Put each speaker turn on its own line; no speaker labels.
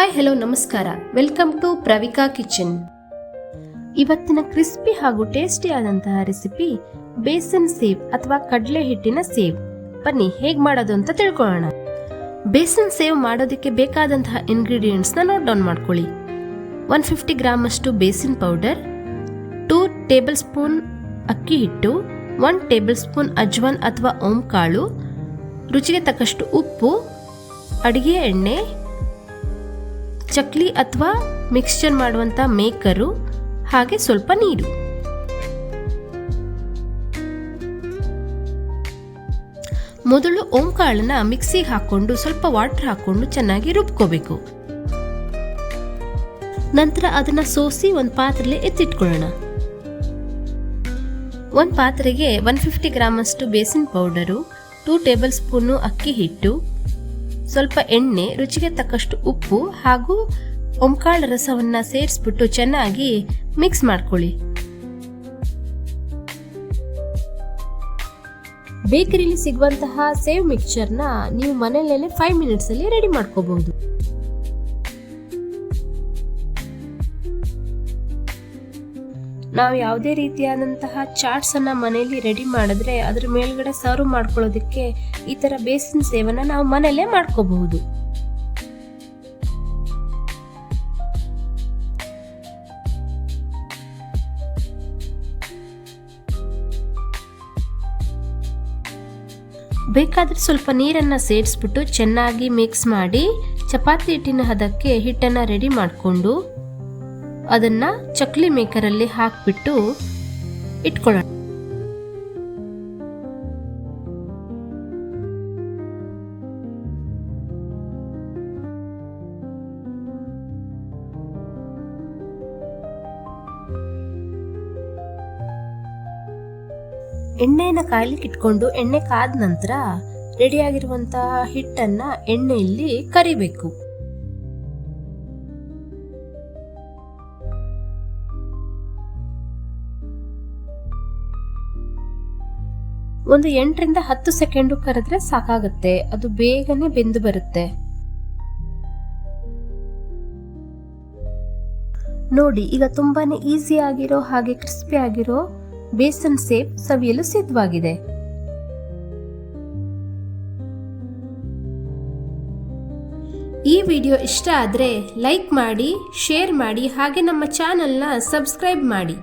Hi hello ನಮಸ್ಕಾರ, welcome to ಪ್ರವಿಕಾ kitchen. ಇವತ್ತಿನ crispy ಹಾಗೂ ಟೇಸ್ಟಿ ಆದಂತಹ ರೆಸಿಪಿ ಬೇಸನ್ ಸೇವ್ ಅಥವಾ ಕಡಲೆ ಹಿಟ್ಟಿನ ಸೇವ್. ಬನ್ನಿ ಹೇಗೆ ಮಾಡೋದು ಅಂತ ತಿಳ್ಕೊಳ್ಳೋಣ. ಬೇಸನ್ ಸೇವ್ ಮಾಡೋದಕ್ಕೆ ಬೇಕಾದಂತಹ ಇಂಗ್ರೀಡಿಯೆಂಟ್ಸ್ನ ನೋಟ್ ಡೌನ್ ಮಾಡ್ಕೊಳ್ಳಿ. 150 ಗ್ರಾಮ್ ಅಷ್ಟು ಬೇಸಿನ್ ಪೌಡರ್, 2 ಟೇಬಲ್ ಸ್ಪೂನ್ ಅಕ್ಕಿ ಹಿಟ್ಟು, 1 ಟೇಬಲ್ ಸ್ಪೂನ್ ಅಜ್ವಾನ್ ಅಥವಾ ಓಂ ಕಾಳು, ರುಚಿಗೆ ತಕ್ಕಷ್ಟು ಉಪ್ಪು, ಅಡಿಗೆ ಎಣ್ಣೆ, ಚಕ್ಲಿ ಅಥವಾ ಮಿಕ್ಸ್ಚರ್ ಮಾಡುವಂಥ ಮೇಕರು, ಹಾಗೆ ಸ್ವಲ್ಪ ನೀರು. ಮೊದಲು ಓಂಕಾಳನ್ನ ಮಿಕ್ಸಿಗೆ ಹಾಕೊಂಡು ಸ್ವಲ್ಪ ವಾಟರ್ ಹಾಕೊಂಡು ಚೆನ್ನಾಗಿ ರುಬ್ಕೋಬೇಕು. ನಂತರ ಅದನ್ನ ಸೋಸಿ ಒಂದು ಪಾತ್ರೆಯಲ್ಲಿ ಎತ್ತಿಟ್ಕೊಳ್ಳೋಣ. ಒಂದು ಪಾತ್ರೆಗೆ 150 ಗ್ರಾಮ್ ಅಷ್ಟು ಬೇಸಿನ್ ಪೌಡರು, 2 ಟೇಬಲ್ ಸ್ಪೂನು ಅಕ್ಕಿ ಹಿಟ್ಟು, ಸ್ವಲ್ಪ ಎಣ್ಣೆ, ರುಚಿಗೆ ತಕ್ಕಷ್ಟು ಉಪ್ಪು ಹಾಗೂ ಓಂಕಾಳು ರಸವನ್ನ ಸೇರಿಸ್ಬಿಟ್ಟು ಚೆನ್ನಾಗಿ ಮಿಕ್ಸ್ ಮಾಡ್ಕೊಳ್ಳಿ. ಬೇಕರಿಲಿ ಸಿಗುವಂತಹ ಸೇವ್ ಮಿಕ್ಸ್ಚರ್ನ ನೀವು ಮನೆಯಲ್ಲೇ 5 ಮಿನಿಟ್ಸ್ ಅಲ್ಲಿ ರೆಡಿ ಮಾಡ್ಕೋಬಹುದು. ನಾವು ಯಾವುದೇ ರೀತಿಯಾದಂತಹ ಚಾಟ್ಸ್ ಅನ್ನ ಮನೆಯಲ್ಲಿ ರೆಡಿ ಮಾಡಿದ್ರೆ ಅದರ ಮೇಲ್ಗಡೆ ಸರ್ವ್ ಮಾಡ್ಕೊಳ್ಳೋದಕ್ಕೆ ಈ ತರ ಬೇಸಿನ್ ಸೇವನ್ನ ನಾವು ಮನೆಯಲ್ಲೇ ಮಾಡ್ಕೋಬಹುದು. ಬೇಕಾದ್ರೆ ಸ್ವಲ್ಪ ನೀರನ್ನ ಸೇರಿಸ್ಬಿಟ್ಟು ಚೆನ್ನಾಗಿ ಮಿಕ್ಸ್ ಮಾಡಿ ಚಪಾತಿ ಹಿಟ್ಟಿನ ಹದಕ್ಕೆ ಹಿಟ್ಟನ್ನ ರೆಡಿ ಮಾಡಿಕೊಂಡು ಅದನ್ನ ಚಕ್ಲಿ ಮೇಕರಲ್ಲಿ ಹಾಕ್ಬಿಟ್ಟು ಇಟ್ಕೊಳ್ಳೋಣ. ಎಣ್ಣೆಯನ್ನು ಕಾಯ್ಲಿಕ್ಕೆ ಇಟ್ಕೊಂಡು ಎಣ್ಣೆ ಕಾದ ನಂತರ ರೆಡಿಯಾಗಿರುವಂತಹ ಹಿಟ್ಟನ್ನ ಎಣ್ಣೆಯಲ್ಲಿ ಕರಿಬೇಕು. ಒಂದು 8 ರಿಂದ 10 ಸೆಕೆಂಡು ಕರೆದ್ರೆ ಸಾಕಾಗುತ್ತೆ. ಅದು ಬೇಗನೆ ಬೆಂದು ಬರುತ್ತೆ. ನೋಡಿ, ಈಗ ತುಂಬಾನೇ ಈಸಿ ಆಗಿರೋ ಹಾಗೆ ಕ್ರಿಸ್ಪಿ ಆಗಿರೋ ಬೇಸನ್ ಸೇವ್ ಸವಿಯಲು ಸಿದ್ಧವಾಗಿದೆ. ಈ ವಿಡಿಯೋ ಇಷ್ಟ ಆದ್ರೆ ಲೈಕ್ ಮಾಡಿ, ಶೇರ್ ಮಾಡಿ, ಹಾಗೆ ನಮ್ಮ ಚಾನೆಲ್ನ ಸಬ್ಸ್ಕ್ರೈಬ್ ಮಾಡಿ.